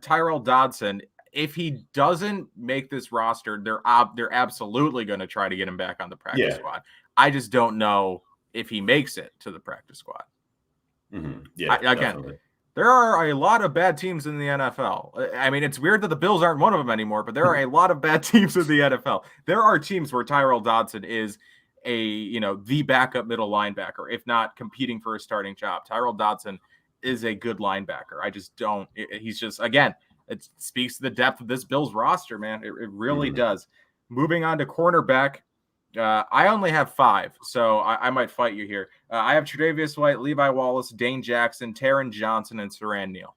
A: Tyrell Dodson, if he doesn't make this roster, they're absolutely going to try to get him back on the practice squad. I just don't know if he makes it to the practice squad.
B: Mm-hmm. Yeah,
A: again, definitely. There are a lot of bad teams in the NFL. I mean, it's weird that the Bills aren't one of them anymore, but there are a lot of bad teams in the NFL. There are teams where Tyrell Dodson is the backup middle linebacker, if not competing for a starting job. Tyrell Dodson is a good linebacker. I just don't. He's just, again, it speaks to the depth of this Bills roster, man. It really does. Moving on to cornerback. I only have 5, so I might fight you here. I have Tre'Davious White, Levi Wallace, Dane Jackson, Taron Johnson, and Siran Neal.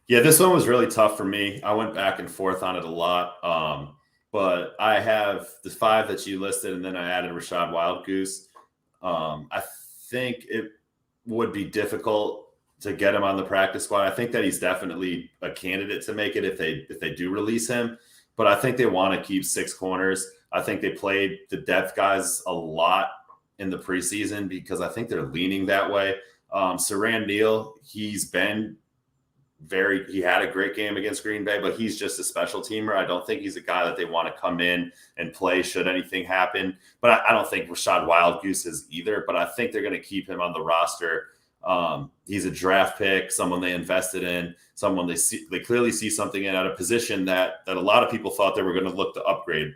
B: Yeah, this one was really tough for me. I went back and forth on it a lot. But I have the 5 that you listed, and then I added Rashad Wildgoose. I think it would be difficult to get him on the practice squad. I think that he's definitely a candidate to make it if they do release him. But I think they want to keep 6 corners. I think they played the depth guys a lot in the preseason because I think they're leaning that way. Siran Neal, he had a great game against Green Bay, but he's just a special teamer. I don't think he's a guy that they want to come in and play should anything happen. But I don't think Rashad Wildgoose is either, but I think they're going to keep him on the roster. He's a draft pick, someone they invested in, someone they clearly see something in at a position that a lot of people thought they were going to look to upgrade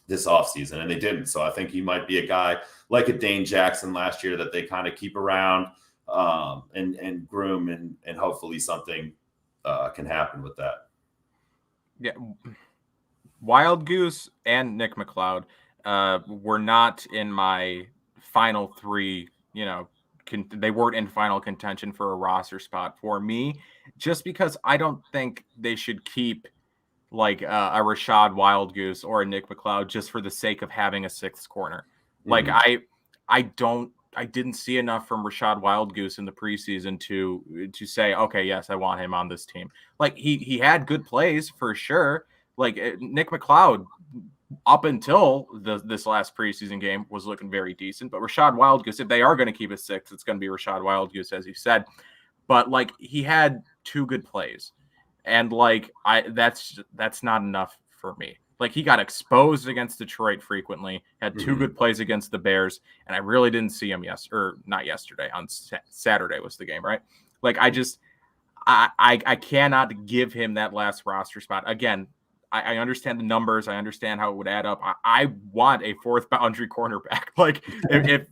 B: this offseason, and they didn't. So I think he might be a guy like a Dane Jackson last year that they kind of keep around and groom, and hopefully something can happen with that.
A: Yeah. Wild Goose and Nick McLeod were not in my final 3, they weren't in final contention for a roster spot for me, just because I don't think they should keep like a Rashad Wildgoose or a Nick McLeod just for the sake of having a 6th corner. Like I didn't see enough from Rashad Wildgoose in the preseason to say, okay, yes, I want him on this team. Like he had good plays for sure. Like Nick McLeod up until this last preseason game was looking very decent, but Rashad Wildgoose, if they are going to keep a 6, it's going to be Rashad Wildgoose, as you said. But like he had 2 good plays, and like that's not enough for me. Like he got exposed against Detroit frequently, had 2 good plays against the Bears, and I really didn't see him not yesterday, on Saturday was the game, right? Like I cannot give him that last roster spot. Again, I understand the numbers. I understand how it would add up. I want a 4th boundary cornerback. Like if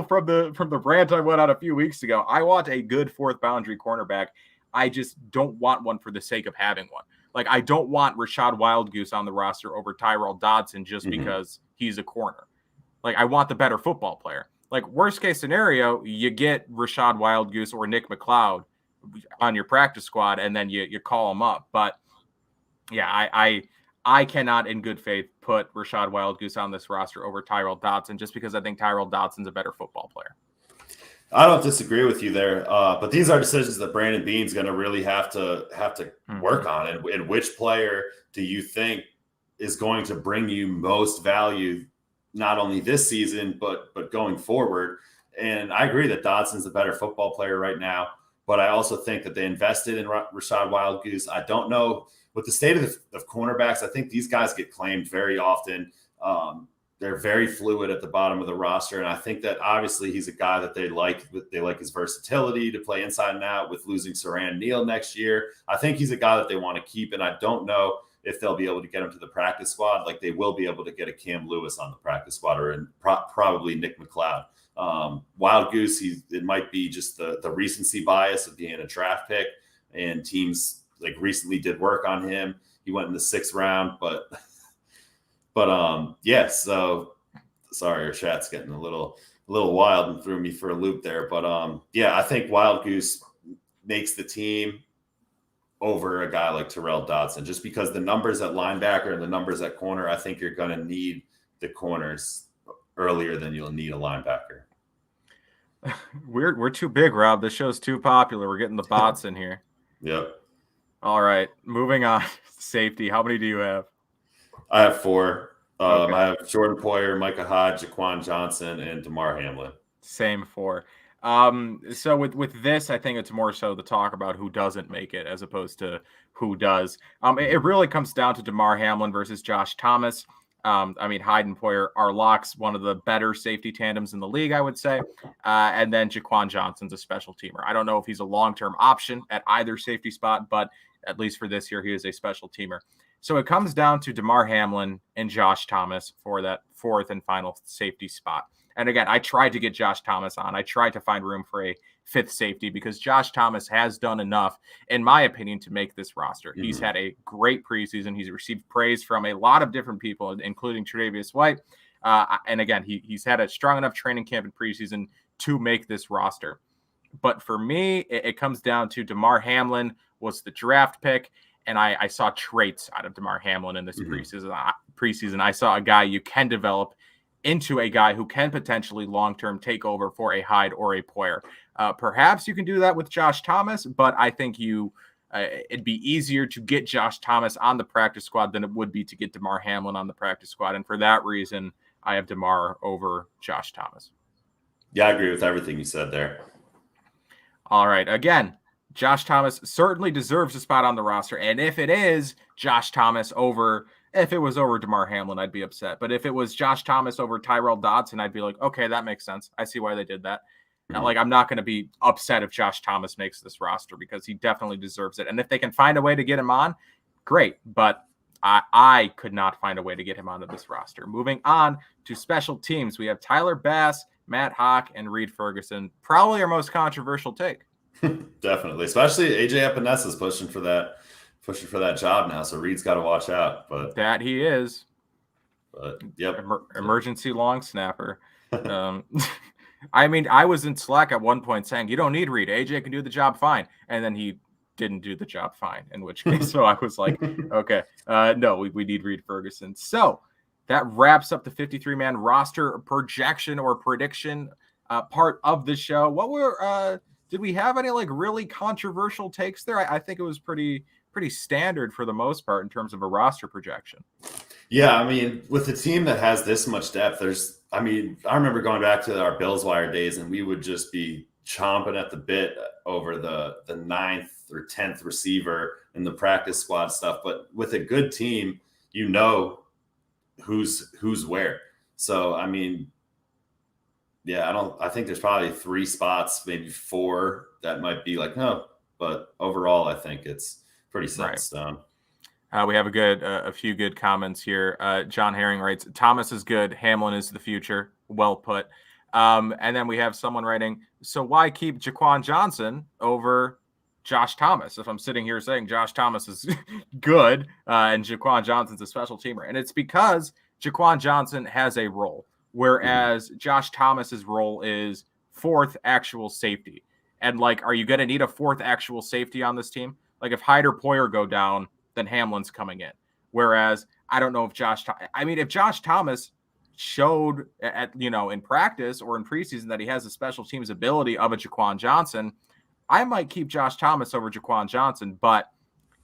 A: from the rant I went on a few weeks ago, I want a good 4th boundary cornerback. I just don't want one for the sake of having one. Like I don't want Rashad Wildgoose on the roster over Tyrell Dodson just because he's a corner. Like I want the better football player. Like worst case scenario, you get Rashad Wildgoose or Nick McLeod on your practice squad, and then you call them up. But yeah, I cannot in good faith put Rashad Wildgoose on this roster over Tyrell Dodson just because I think Tyrell Dodson's a better football player.
B: I don't disagree with you there, but these are decisions that Brandon Beane's going to really have to work on. And which player do you think is going to bring you most value, not only this season but going forward? And I agree that Dodson's a better football player right now, but I also think that they invested in Rashad Wildgoose. I don't know with the state of cornerbacks. I think these guys get claimed very often. They're very fluid at the bottom of the roster. And I think that obviously he's a guy that they like. They like his versatility to play inside and out. With losing Siran Neal next year, I think he's a guy that they want to keep. And I don't know if they'll be able to get him to the practice squad. Like they will be able to get a Cam Lewis on the practice squad, or probably Nick McLeod. Wildgoose, it might be just the recency bias of being a draft pick, and teams like recently did work on him. He went in the 6th round, but yeah, so sorry, our chat's getting a little wild and threw me for a loop there. But yeah, I think Wildgoose makes the team over a guy like Tyrell Dodson, just because the numbers at linebacker and the numbers at corner, I think you're going to need the corners earlier than you'll need a linebacker.
A: We're too big, Rob. This show's too popular. We're getting the bots in here.
B: Yep.
A: All right, moving on. Safety. How many do you have?
B: I have 4.
A: Okay.
B: I have Jordan Poyer, Micah Hyde, Jaquan Johnson, and Damar Hamlin.
A: Same 4. So with this, I think it's more so the talk about who doesn't make it as opposed to who does. It really comes down to Damar Hamlin versus Josh Thomas. I mean, Hyde and Poyer are locks, one of the better safety tandems in the league, I would say. And then Jaquan Johnson's a special teamer. I don't know if he's a long-term option at either safety spot, but at least for this year, he is a special teamer. So it comes down to Damar Hamlin and Josh Thomas for that 4th and final safety spot. And again, I tried to get Josh Thomas on. I tried to find room for a fifth safety because Josh Thomas has done enough, in my opinion, to make this roster. Mm-hmm. He's had a great preseason. He's received praise from a lot of different people, including Tre'Davious White. And again, he's had a strong enough training camp and preseason to make this roster. But for me, it comes down to Damar Hamlin was the draft pick, and I saw traits out of Damar Hamlin in this preseason. I saw a guy you can develop into a guy who can potentially long-term take over for a Hyde or a Poyer. Perhaps you can do that with Josh Thomas, but I think it'd be easier to get Josh Thomas on the practice squad than it would be to get Damar Hamlin on the practice squad. And for that reason, I have Damar over Josh Thomas.
B: Yeah, I agree with everything you said there.
A: All right. Again, Josh Thomas certainly deserves a spot on the roster. And if it is Josh Thomas if it was over Damar Hamlin, I'd be upset. But if it was Josh Thomas over Tyrell Dodson, I'd be like, okay, that makes sense. I see why they did that. Mm-hmm. I'm not going to be upset if Josh Thomas makes this roster because he definitely deserves it. And if they can find a way to get him on, great. But I could not find a way to get him onto this roster. Moving on to special teams, we have Tyler Bass, Matt Hawk, and Reed Ferguson. Probably our most controversial take.
B: Definitely, especially AJ Epenesa's pushing for that job now. So Reed's got to watch out. But
A: that he is.
B: But yep,
A: emergency long snapper. I mean, I was in Slack at one point saying you don't need Reed. AJ can do the job fine, and then he didn't do the job fine. In which case, so I was like, okay, no, we need Reed Ferguson. So that wraps up the 53-man roster projection or prediction part of the show. What were did we have any really controversial takes there? I think it was pretty standard for the most part in terms of a roster projection.
B: Yeah, I mean, with a team that has this much depth, I remember going back to our Bills Wire days, and we would just be chomping at the bit over the 9th or 10th receiver in the practice squad stuff. But with a good team, you know who's where. So, I mean, yeah, I think there's probably 3 spots, maybe 4 that might be no, but overall, I think it's pretty set in stone.
A: We have a few good comments here. John Herring writes, Thomas is good. Hamlin is the future. Well put. And then we have someone writing, so why keep Jaquan Johnson over Josh Thomas? If I'm sitting here saying Josh Thomas is good and Jaquan Johnson's a special teamer. And it's because Jaquan Johnson has a role, whereas Josh Thomas's role is 4th actual safety. And are you going to need a 4th actual safety on this team? If Hyde or Poyer go down, then Hamlin's coming in. Whereas I don't know if if Josh Thomas showed in practice or in preseason that he has the special teams ability of a Jaquan Johnson, I might keep Josh Thomas over Jaquan Johnson, but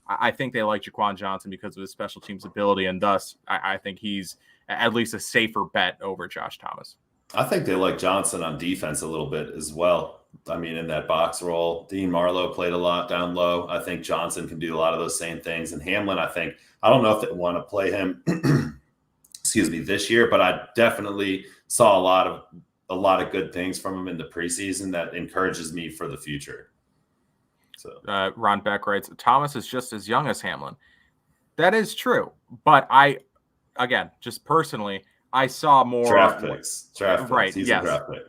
A: I think they like Jaquan Johnson because of his special teams ability, and thus I think he's at least a safer bet over Josh Thomas.
B: I think they like Johnson on defense a little bit as well. I mean, in that box role, Dean Marlowe played a lot down low. I think Johnson can do a lot of those same things. And Hamlin, I don't know if they want to play him, this year, but I definitely saw a lot of good things from him in the preseason that encourages me for the future. So
A: Ron Beck writes, Thomas is just as young as Hamlin. That is true, but just personally, I saw more
B: draft picks.
A: Right?
B: He's
A: yes.
B: A draft pick.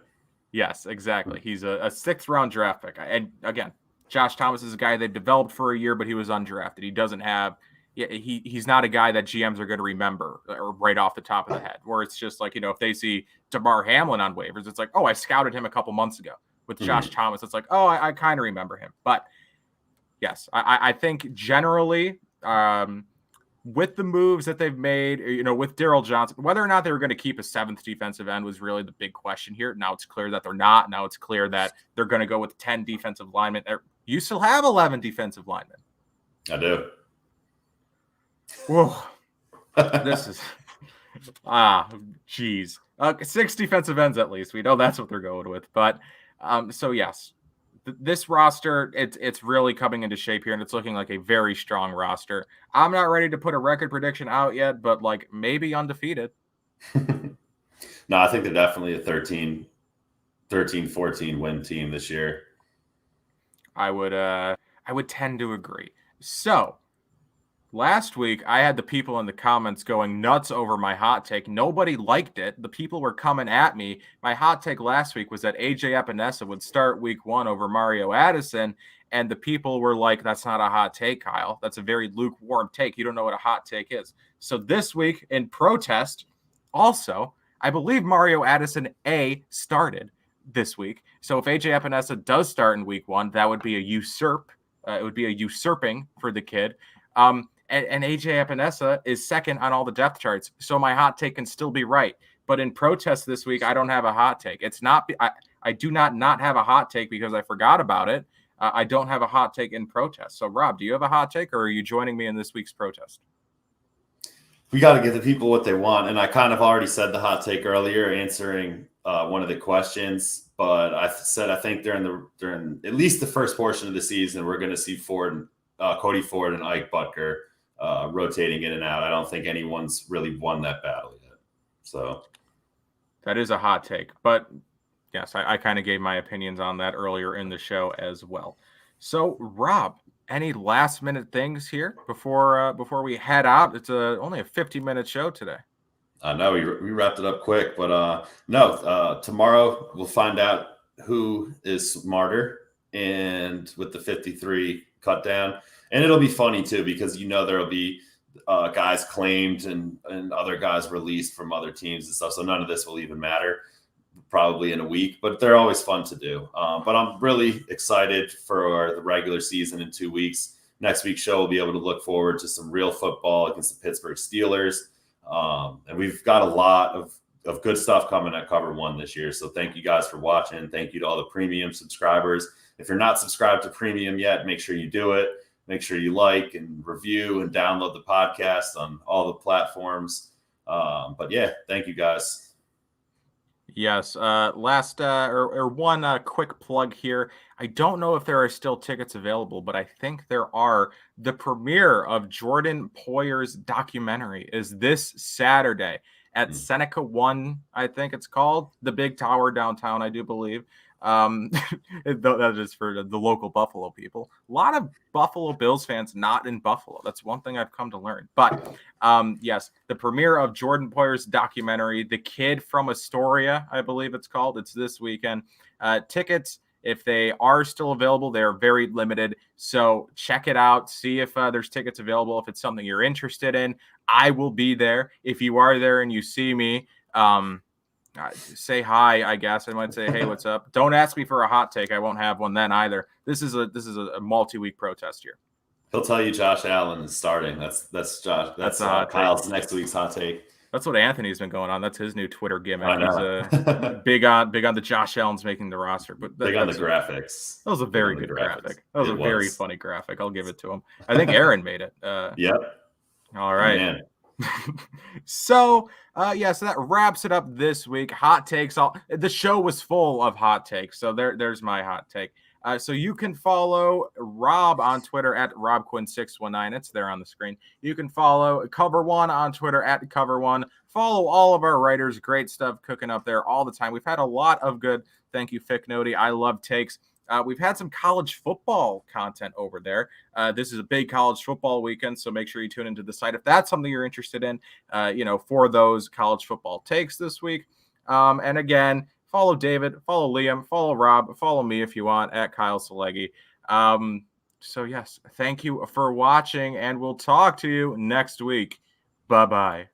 A: Yes, exactly. He's a 6th round draft pick. And again, Josh Thomas is a guy they've developed for a year, but he was undrafted. He doesn't have he's not a guy that GMs are going to remember or right off the top of the head, where it's just if they see Damar Hamlin on waivers, it's oh, I scouted him a couple months ago. With Josh Thomas, it's oh, I kind of remember him. But yes, I think generally with the moves that they've made, with Daryl Johnson, whether or not they were going to keep a 7th defensive end was really the big question here. Now it's clear that they're not. Now it's clear that they're going to go with 10 defensive linemen. You still have 11 defensive linemen.
B: I do.
A: Whoa. This is, geez. 6 defensive ends at least. We know that's what they're going with. But so yes, this roster, it's really coming into shape here, and it's looking like a very strong roster. I'm not ready to put a record prediction out yet, but maybe undefeated.
B: No, I think they're definitely a 13-14 win team this year.
A: I would tend to agree. So Last week, I had the people in the comments going nuts over my hot take. Nobody liked it. The people were coming at me. My hot take last week was that AJ Epinesa would start week 1 over Mario Addison. And the people were like, that's not a hot take, Kyle. That's a very lukewarm take. You don't know what a hot take is. So this week, in protest, also, I believe Mario Addison, started this week. So if AJ Epinesa does start in week 1, that would be a usurp. It would be a usurping for the kid. And AJ Epinesa is second on all the depth charts. So my hot take can still be right. But in protest this week, I don't have a hot take. It's not, I do not have a hot take because I forgot about it. I don't have a hot take in protest. So Rob, do you have a hot take, or are you joining me in this week's protest?
B: We got to give the people what they want. And I kind of already said the hot take earlier, answering one of the questions. But I said I think during at least the first portion of the season, we're going to see Cody Ford and Ike Butker rotating in and out. I don't think anyone's really won that battle yet. So
A: that is a hot take. But yes, I kind of gave my opinions on that earlier in the show as well. So Rob, any last minute things here before we head out? It's only a 50-minute show today.
B: I know we wrapped it up quick, but tomorrow we'll find out who is smarter and with the 53 cut down. And it'll be funny too, because there'll be guys claimed and other guys released from other teams and stuff. So none of this will even matter probably in a week, but they're always fun to do. But I'm really excited for the regular season in 2 weeks. Next week's show, we'll be able to look forward to some real football against the Pittsburgh Steelers. And we've got a lot of good stuff coming at Cover One this year. So thank you guys for watching. Thank you to all the premium subscribers. If you're not subscribed to premium yet, make sure you do it. Make sure you like and review and download the podcast on all the platforms. But yeah, thank you guys.
A: Yes. Last one quick plug here. I don't know if there are still tickets available, but I think there are. The premiere of Jordan Poyer's documentary is this Saturday at Seneca One, I think it's called, the big tower downtown, I do believe. That is for the local Buffalo people. A lot of Buffalo Bills fans not in Buffalo. That's one thing I've come to learn. But yes, the premiere of Jordan Poyer's documentary, The Kid from Astoria, I believe it's called. It's this weekend. Tickets, if they are still available, they're very limited. So check it out. See if there's tickets available. If it's something you're interested in, I will be there. If you are there and you see me, say hi, I guess. I might say, hey, what's up? Don't ask me for a hot take. I won't have one then either. This is a multi-week protest here.
B: He'll tell you Josh Allen is starting. That's Josh. That's Kyle's next week's hot take.
A: That's what Anthony's been going on. That's his new Twitter gimmick. He's big on the Josh Allen's making the roster, but
B: big on the graphics.
A: That was a very good graphic. That was a very funny graphic. I'll give it to him. I think Aaron made it.
B: Yep.
A: All right. So that wraps it up this week. Hot takes. The show was full of hot takes. So there's my hot take. So you can follow Rob on Twitter at RobQuinn619. It's there on the screen. You can follow Cover One on Twitter at Cover One. Follow all of our writers. Great stuff cooking up there all the time. We've had a lot of good. Thank you, Fick Nody. I love takes. We've had some college football content over there. This is a big college football weekend, so make sure you tune into the site if that's something you're interested in, for those college football takes this week. And again, follow David, follow Liam, follow Rob, follow me if you want at Kyle Silagyi. So yes, thank you for watching, and we'll talk to you next week. Bye-bye.